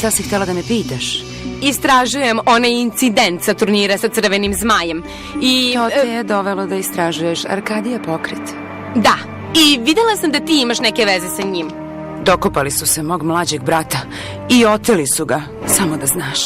Šta si htjela da me pitaš? Istražujem onaj incident sa turnira sa Crvenim zmajem i... To te je dovelo da istražuješ Arkadija pokret. Da, i videla sam da ti imaš neke veze sa njim. Dokopali su se mog mlađeg brata i oteli su ga, samo da znaš.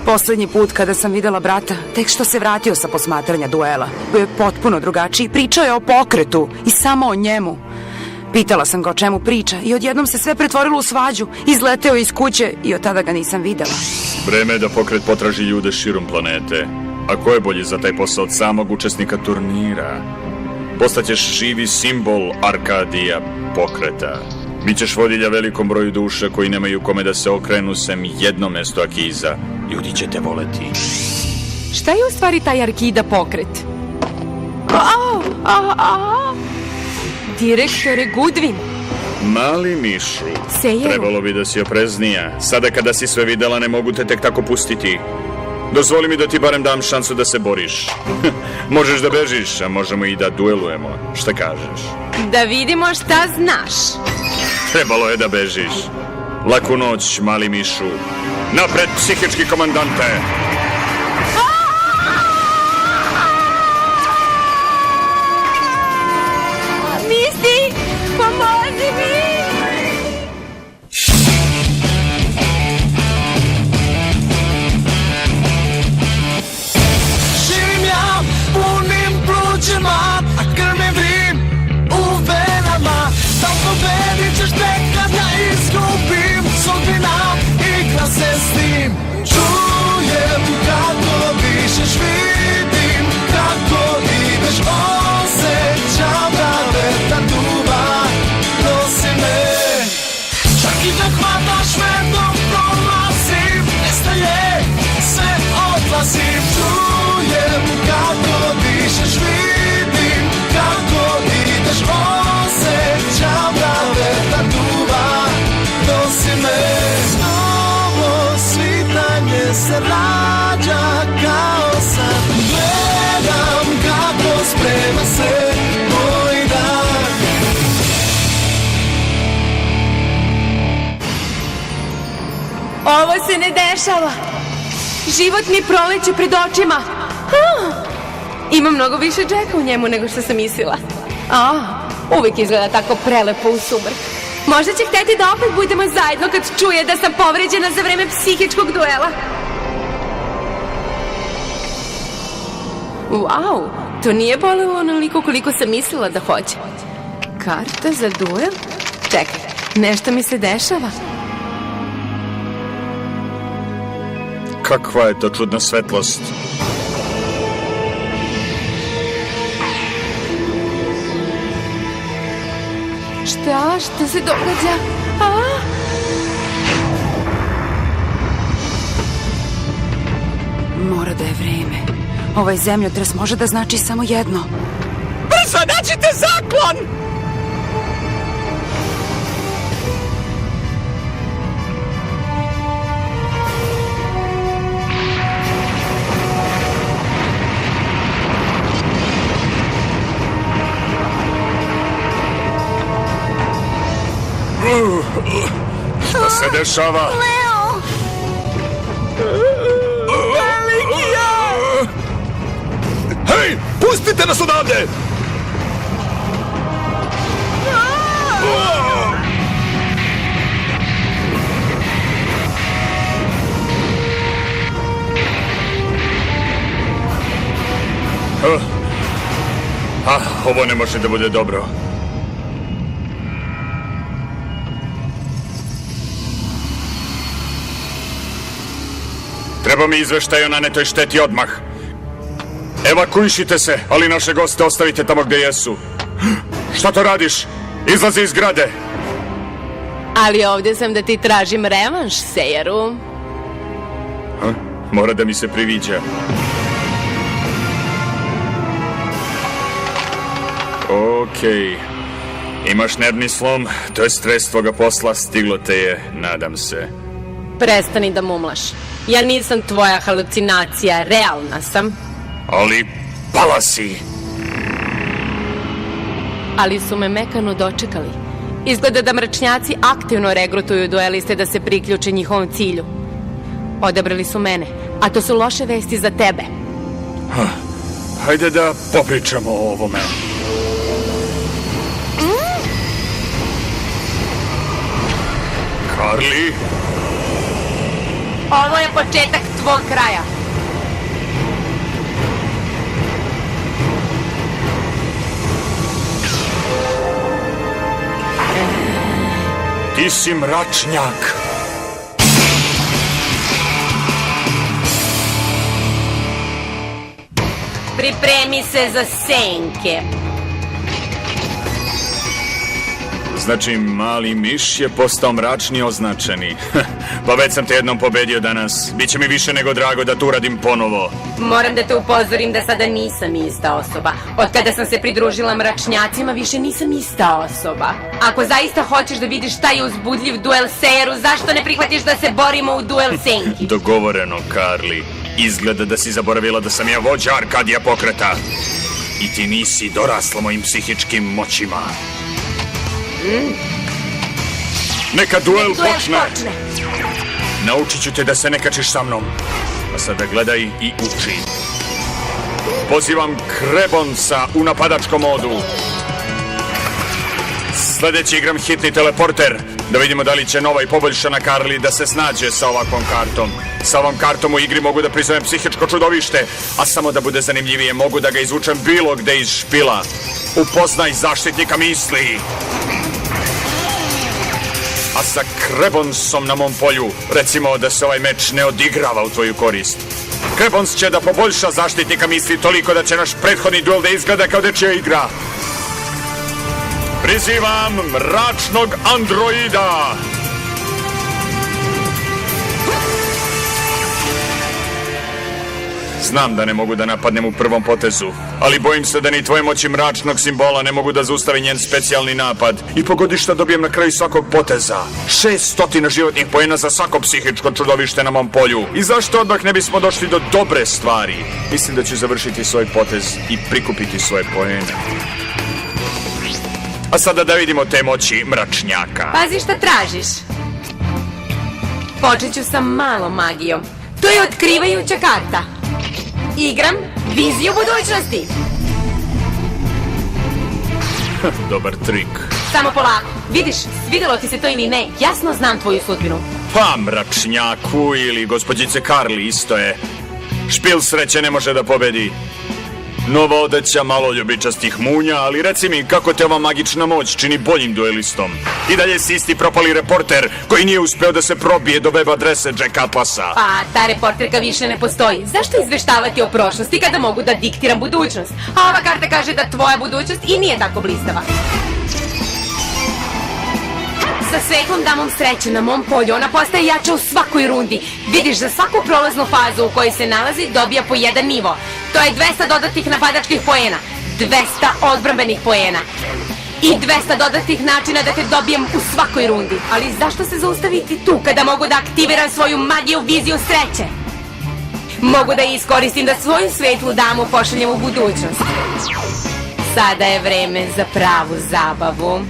Poslednji put kada sam videla brata, tek što se vratio sa posmatranja duela, bio je potpuno drugačiji, pričao je o pokretu i samo o njemu. Pitala sam ga o čemu priča i odjednom se sve pretvorilo u svađu, izleteo iz kuće i od tada ga nisam videla. Vreme je da pokret potraži ljude širom planete. A ko je bolji za taj posao od samog učesnika turnira? Postaćeš živi simbol Arkadija pokreta. Bićeš vodilja velikom broju duša koji nemaju kome da se okrenu sem jedno mesto Akiza. Ljudi će te voleti. Šta je u stvari taj Arkida pokret? Direktore Goodwin. Mali mišu, Sejeru. trebalo bi da si opreznija. Sada kada si sve videla, ne mogu te tek tako pustiti. Dozvoli mi da ti barem dam šansu da se boriš. Možeš da bežiš, a možemo i da duelujemo. Šta kažeš? Da vidimo šta znaš. Trebalo je da bežiš. Laku noć, mali mišu. Napred, psihički komandante! Misty, pomozi mi! Živim ja punim plućima, a krv mi vrim u venama. Da pobedit ćeš tek kad ja izgubim. Sudbina igra se s tim. Čujem kako dišeš, vidim kako ideš. Osjećam da vetar duva nosi me. Čak i da hvataš me dok prolazim, nestaje, sve odlazim. Čujem kako dišeš, vidim kako ideš. Osjećam da vetar duva nosi me. Novo svitanje se rađa kao san. Gledam kako sprema se moj dan. Ovo se ne dešava. Život mi proleće pred očima. Ima mnogo više Jacka u njemu nego što sam mislila. Uvijek izgleda tako prelepo u sumrak. Možda će hteti da opet budemo zajedno kad čuje da sam povređena za vreme psihičkog duela. Wow, to nije bolelo onoliko koliko sam mislila da hoće. Karta za duel? Čekaj, nešto mi se dešava. Kakva je to čudna svetlost? Šta se događa? Mora da je vreme. Ovaj zemljotres može da znači samo jedno. Brzo, nađite zaklon! Šta se dešava? Leo! Velikija! Hej, pustite nas odavde! Ovo ne može da bude dobro. Treba mi izveštaj o nanetoj šteti odmah. Evakuišite se, ali naše goste ostavite tamo gde jesu. Šta to radiš? Izlazi iz zgrade. Ali ovdje sam da ti tražim revanš, Sejeru. Mora da mi se priviđa. Okej. Imaš nervni slom, to je stres tvoga posla, stiglo te je, nadam se. Prestani da mumlaš. Ja nisam tvoja halucinacija, realna sam. Ali pala si. Ali su me mekano dočekali Izgleda da mračnjaci aktivno regrutuju dueliste da se priključe njihovom cilju. Odabrali su mene, a to su loše vesti za tebe. Hajde da popričamo o ovome. Carly? Ovo je početak tvog kraja. Ti si mračnjak. Pripremi se za senke. Znači, mali miš je postao mračni označeni. Pa već sam te jednom pobedio danas. Biće mi više nego drago da to uradim ponovo. Moram da te upozorim da sada nisam ista osoba. Od kada sam se pridružila mračnjacima, više nisam ista osoba. Ako zaista hoćeš da vidiš šta je uzbudljiv duel Sejeru, zašto ne prihvatiš da se borimo u duel senki? Dogovoreno, Carly. Izgleda da si zaboravila da sam ja vođa Arkadija pokreta. I ti nisi dorasla mojim psihičkim moćima. Neka duel počne. Naučit ću te da se ne kačiš sa mnom. A sada gledaj i uči. Pozivam Krebonsa u napadačkom modu. Sledeći igram hitni teleporter. Da vidimo da li će nova i poboljšana Carly da se snađe sa ovakvom kartom. Sa ovom kartom u igri mogu da prizovem psihičko čudovište, a samo da bude zanimljivije mogu da ga izvučem bilo gde iz špila. Upoznaj zaštitnika misli. A sa Krebonsom na mom polju, recimo da se ovaj meč ne odigrava u tvoju korist. Krebons će da poboljša zaštitnika misli toliko da će naš prethodni duel da izgleda kao dečija igra. Prizivam mračnog androida! Znam da ne mogu da napadnem u prvom potezu, ali bojim se da ni tvoje moći mračnog simbola ne mogu da zaustavi njen specijalni napad. I pogodi šta dobijem na kraju svakog poteza. 600 životnih poena za svako psihičko čudovište na mom polju. I zašto odmah ne bismo došli do dobre stvari? Mislim da ću završiti svoj potez i prikupiti svoje poene. A sada da vidimo te moći mračnjaka. Pazi šta tražiš. Počet ću sa malom magijom. To je otkrivajuća karta. Igram viziju budućnosti. Dobar trik. Samo polako. Vidiš, svidelo ti se to ili ne, jasno znam tvoju sudbinu. Pa mračnjaku ili gospođice Carly isto je. Špil sreće ne može da pobedi. Nova odeća malo ljubičastih munja, ali reci mi kako te ova magična moć čini boljim duelistom. I dalje si isti propali reporter koji nije uspeo da se probije do web adrese Jack Atlasa. Pa, ta reporterka više ne postoji. Zašto izveštavati o prošlosti kada mogu da diktiram budućnost? A ova karta kaže da tvoja budućnost i nije tako blistava. Sa svetlom damom sreće na mom polju ona postaje jača u svakoj rundi. Vidiš, za svaku prolaznu fazu u kojoj se nalazi dobija po jedan nivo. To je 200 dodatnih napadačkih poena, 200 odbrambenih poena i 200 dodatnih načina da te dobijem u svakoj rundi. Ali zašto se zaustaviti tu kada mogu da aktiviram svoju magiju viziju sreće? Mogu da iskoristim da svoju svetlu damu pošaljem u budućnost. Sada je vreme za pravu zabavu.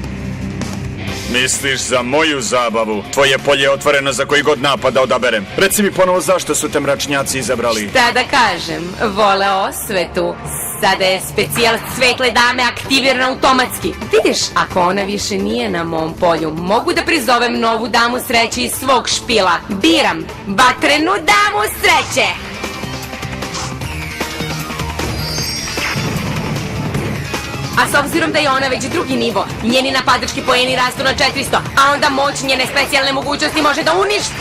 Misliš za moju zabavu? Tvoje polje je otvoreno za koji god napad da odaberem. Reci mi ponovo zašto su te mračnjaci izabrali. Šta da kažem, vole osvetu. Sada je specijal svetle dame aktiviran automatski. Vidiš, ako ona više nije na mom polju, mogu da prizovem novu damu sreće iz svog špila. Biram vatrenu damu sreće. A s obzirom da je ona već drugi nivo, njeni napadački poeni rastu na 400, a onda moć njene specijalne mogućnosti može da uništi.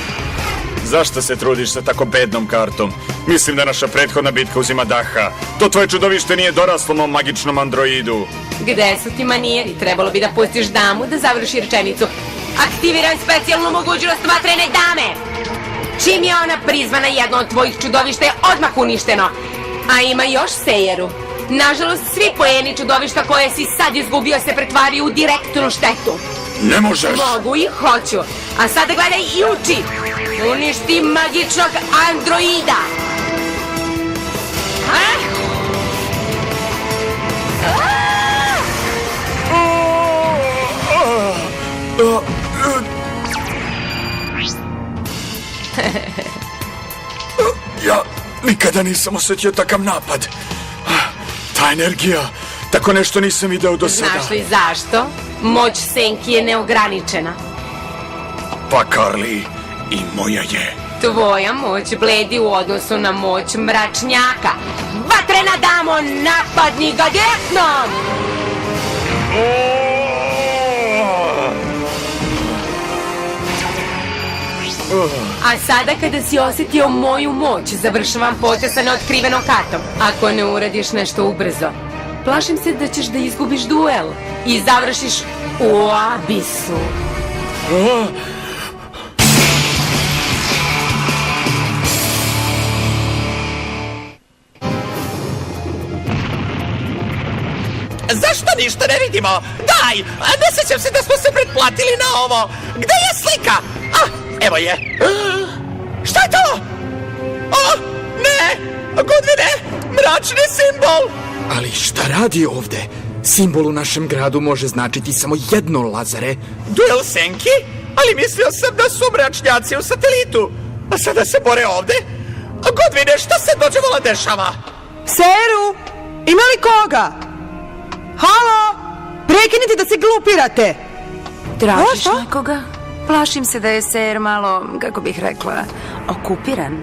Zašto se trudiš sa tako bednom kartom? Mislim da naša prethodna bitka uzima daha. To tvoje čudovište nije doraslo mom magičnom androidu. Gde su ti manijeri? Trebalo bi da pustiš damu da završi rečenicu. Aktiviram specijalnu mogućnost vatrene dame. Čim je ona prizvana, jedno od tvojih čudovišta je odmah uništeno. A ima još Sejeru. Nažalost, svi poeni čudovišta koje si sad izgubio se pretvaraju u direktnu štetu. Ne možeš! Mogu i hoću. A sada gledaj i uči. Uništi magičnog androida. Ja nikada nisam osjetio takav napad. Ta energija, tako nešto nisam video do sada. Znaš li zašto? Moć Senki je neograničena. Pa Carly, i moja je. Tvoja moć bledi u odnosu na moć mračnjaka. Vatrena damo, napadni ga direktno! A sada kada si osjetio moju moć, završavam potez sa neotkrivenom kartom. Ako ne uradiš nešto ubrzo, plašim se da ćeš da izgubiš duel i završiš u abisu. Zašto ništa ne vidimo? Daj, ne sećam se da smo se pretplatili na ovo. Gde je slika? Evo je. Šta je to? Ne! Goodwine, mračni simbol! Ali šta radi ovde? Simbol u našem gradu može značiti samo jedno, Lazare. Duel Senki? Ali mislio sam da su mračnjaci u satelitu. A sada se bore ovde? Goodwine, šta se dođevola dešava? Seru, ima li koga? Halo, prekinite da se glupirate. Tražiš Šta? nekoga? Plašim se da je Ser malo, kako bih rekla, okupiran.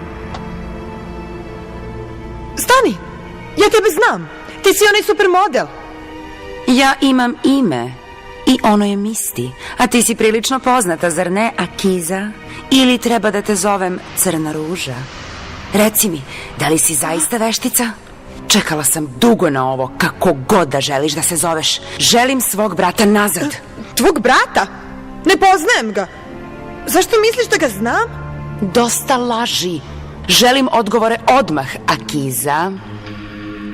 Stani, ja tebe znam. Ti si onaj supermodel. Ja imam ime i ono je Misty, a ti si prilično poznata, zar ne, Akiza? Ili treba da te zovem Crna ruža? Reci mi, da li si zaista veštica? Čekala sam dugo na ovo, kako god da želiš da se zoveš. Želim svog brata nazad. Tvog brata? Ne poznajem ga. Zašto misliš da ga znam? Dosta laži. Želim odgovore odmah, Akiza.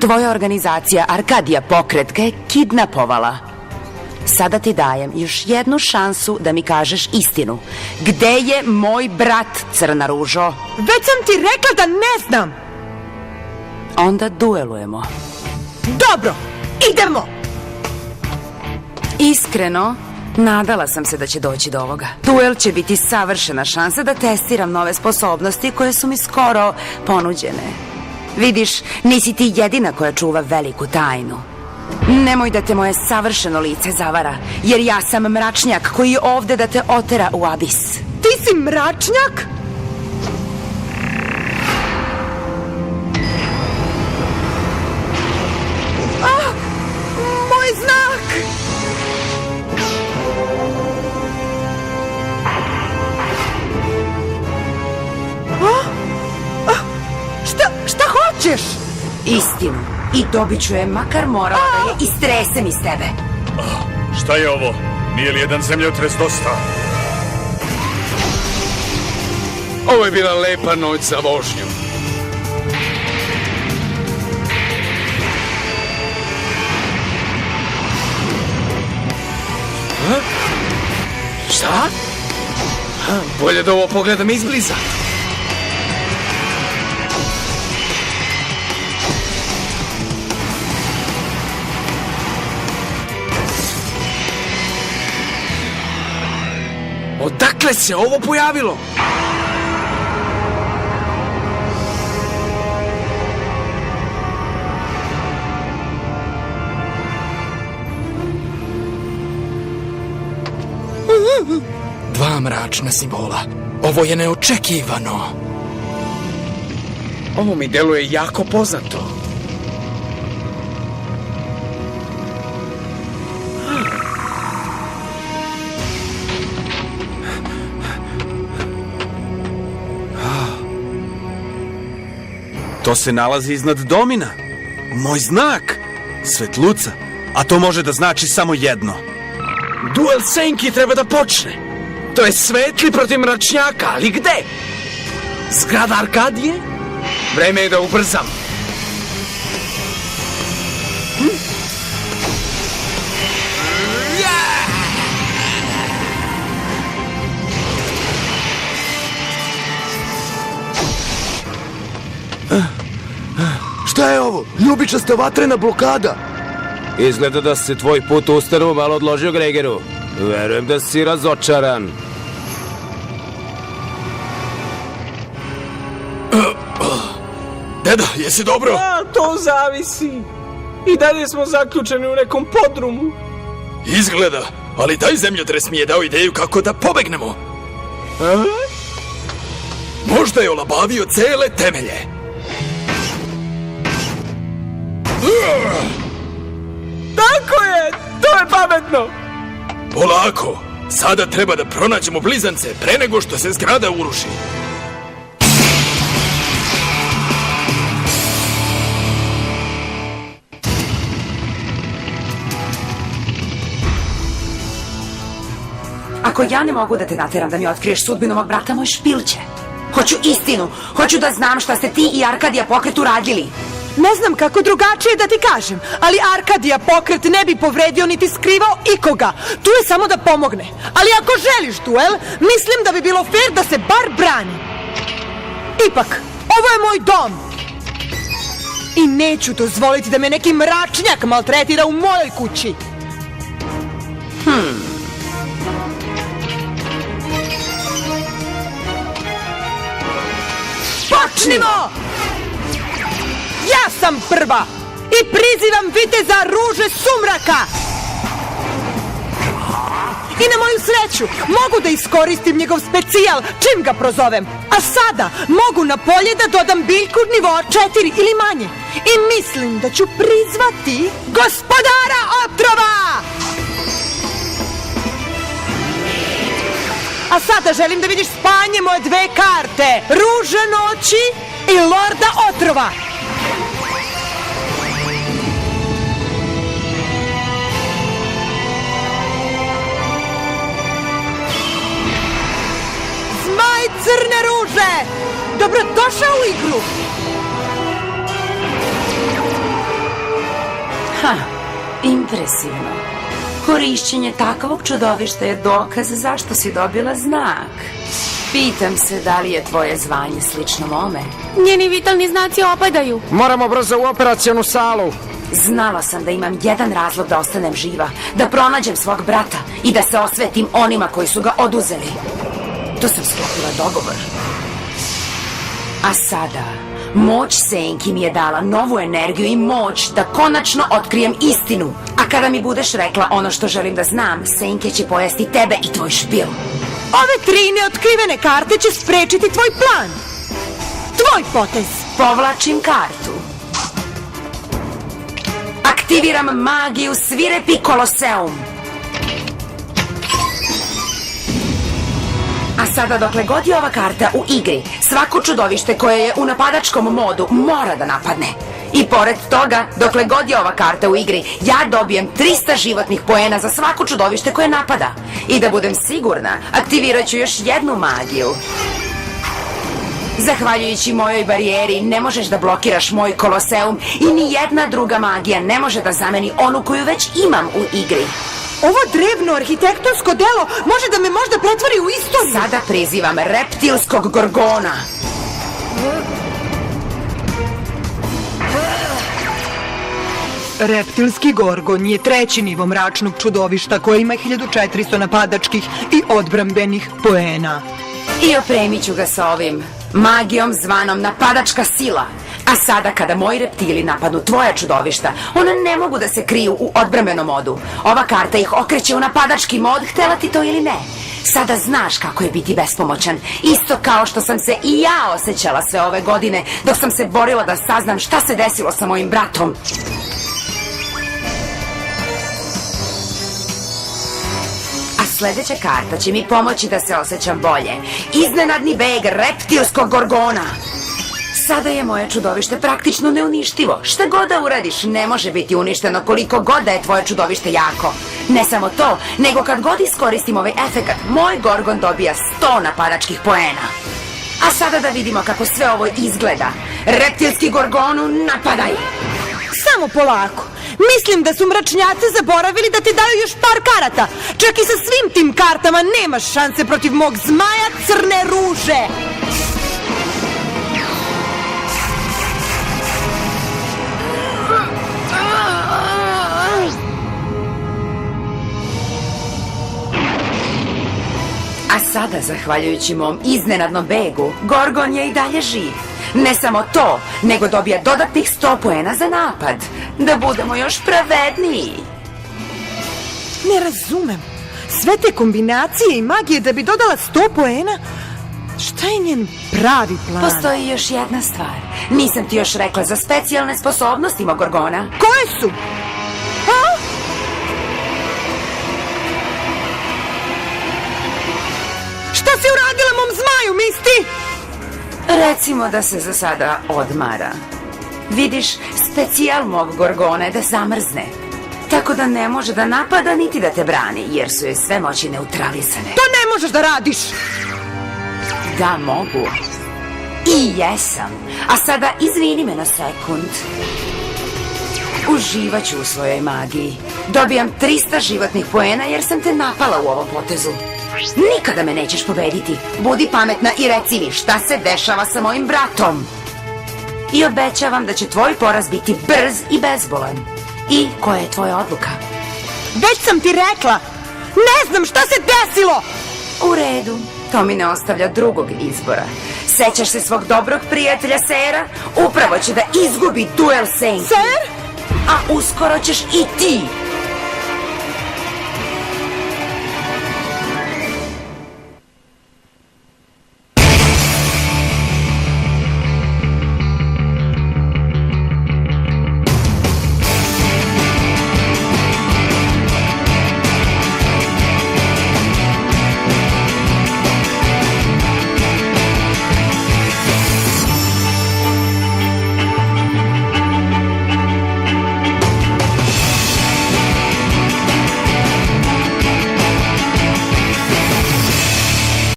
Tvoja organizacija Arkadija Pokret ga je kidnapovala. Sada ti dajem još jednu šansu da mi kažeš istinu. Gde je moj brat, Crna ružo? Već sam ti rekla da ne znam. Onda duelujemo. Dobro, idemo. Iskreno, nadala sam se da će doći do ovoga. Duel će biti savršena šansa da testiram nove sposobnosti koje su mi skoro ponuđene. Vidiš, nisi ti jedina koja čuva veliku tajnu. Nemoj da te moje savršeno lice zavara, jer ja sam mračnjak koji je ovde da te otera u abis. Ti si mračnjak? Moj znak! Šta hoćeš? Istinu. I dobit ću je, makar morala da je istresem iz tebe. Šta je ovo? Nije li jedan zemljotres dosta? Ovo je bila lepa noć za vožnju. Šta? Bolje da ovo pogledam izbliza. Odakle se ovo pojavilo? Dva mračna simbola. Ovo je neočekivano. Ovo mi deluje jako poznato. To se nalazi iznad domina. Moj znak. Svetluca. A to može da znači samo jedno. Duel Senki treba da počne. To je svetli protiv mračnjaka, ali gde? Zgrada Arkadije? Vreme je da ubrzam. Šta je ovo? Ljubičasta vatrena blokada. Izgleda da se tvoj put u ustanovu malo odložio, Gregeru. Verujem da si razočaran. Dedo, jesi dobro? A, to zavisi. I dalje smo zaključeni u nekom podrumu. Izgleda, ali taj zemljotres mi je dao ideju kako da pobegnemo. A? Možda je olabavio cele temelje. Tako je, to je pametno. Polako, sada treba da pronađemo blizance pre nego što se zgrada uruši. Ako ja ne mogu da te nateram da mi otkriješ sudbinu mog brata, moj špil će. Hoću istinu, hoću da znam šta ste ti i Arkadija Pokret uradili. Ne znam kako drugačije da ti kažem, ali Arkadija Pokret ne bi povredio niti skrivao ikoga. Tu je samo da pomogne. Ali ako želiš duel, mislim da bi bilo fair da se bar brani. Ipak, ovo je moj dom. I neću dozvoliti da me neki mračnjak maltretira u mojoj kući. Počnimo! Ja sam prva i prizivam viteza Ruže Sumraka! I na moju sreću mogu da iskoristim njegov specijal čim ga prozovem. A sada mogu na polje da dodam biljku nivoa 4 ili manje. I mislim da ću prizvati Gospodara Otrova! A sada želim da vidiš spanje moje dve karte. Ruže noći i Lorda Otrova. Zmaj Crne Ruže! Dobrodošao u igru! Ha, impresivno. Korišćenje takvog čudovišta je dokaz zašto si dobila znak. Pitam se da li je tvoje zvanje slično mome. Njeni vitalni znaci opadaju. Moramo brzo u operacionu salu. Znala sam da imam jedan razlog da ostanem živa, da pronađem svog brata i da se osvetim onima koji su ga oduzeli. To sam sklopila dogovor. A sada, moć Senki mi je dala novu energiju i moć da konačno otkrijem istinu. A kada mi budeš rekla ono što želim da znam, Senke će pojesti tebe i tvoj špil. Ove 3 neotkrivene karte će sprečiti tvoj plan. Tvoj potez. Povlačim kartu. Aktiviram magiju Svirepi Koloseum. A sada dokle god je ova karta u igri, svako čudovište koje je u napadačkom modu mora da napadne. I pored toga, dokle god je ova karta u igri, ja dobijem 300 životnih poena za svako čudovište koje napada. I da budem sigurna, aktivirat ću još jednu magiju. Zahvaljujući mojoj barijeri ne možeš da blokiraš moj Koloseum i ni jedna druga magija ne može da zameni onu koju već imam u igri. Ovo drevno arhitektonsko delo može da me možda pretvori u istoriju. Sada prizivam reptilskog gorgona. Reptilski gorgon je 3. nivo mračnog čudovišta koje ima 1400 napadačkih i odbrambenih poena. I opremit ću ga sa ovim magijom zvanom napadačka sila. A sada kada moji reptili napadnu tvoja čudovišta, one ne mogu da se kriju u odbrambenom modu. Ova karta ih okreće u napadački mod, htela ti to ili ne. Sada znaš kako je biti bespomoćan. Isto kao što sam se i ja osjećala sve ove godine dok sam se borila da saznam šta se desilo sa mojim bratom. A sledeća karta će mi pomoći da se osjećam bolje. Iznenadni beg reptilskog gorgona. Sada je moje čudovište praktično neuništivo. Šta god da uradiš, ne može biti uništeno koliko god da je tvoje čudovište jako. Ne samo to, nego kad god iskoristim ovaj efekat, moj gorgon dobija 100 napadačkih poena. A sada da vidimo kako sve ovo izgleda. Reptilski gorgonu, napadaj! Samo polako. Mislim da su mračnjaci zaboravili da ti daju još par karata. Čak i sa svim tim kartama nemaš šanse protiv mog zmaja Crne Ruže. A sada, zahvaljujući mom iznenadnom begu, Gorgon je i dalje živ. Ne samo to, nego dobija dodatnih 100 poena za napad. Da budemo još pravedniji. Ne razumem. Sve te kombinacije i magije da bi dodala 100 poena? Šta je njen pravi plan? Postoji još jedna stvar. Nisam ti još rekla za specijalne sposobnosti mog Gorgona. Koje su? A? Šta si uradila mom zmaju, Misti? Recimo da se za sada odmara. Vidiš, specijal mog Gorgona je da zamrzne. Tako da ne može da napada niti da te brani, jer su joj sve moći neutralisane. To ne možeš da radiš! Da, mogu. I jesam. A sada izvini me na sekund. Uživaću u svojoj magiji. Dobijam 300 životnih poena jer sam te napala u ovom potezu. Nikada me nećeš pobediti. Budi pametna i reci mi šta se dešava sa mojim bratom. I obećavam da će tvoj poraz biti brz i bezbolan. I koja je tvoja odluka? Već sam ti rekla! Ne znam šta se desilo! U redu, to mi ne ostavlja drugog izbora. Sećaš se svog dobrog prijatelja Sera? Upravo će da izgubi duel Senki. Ser? A uskoro ćeš i ti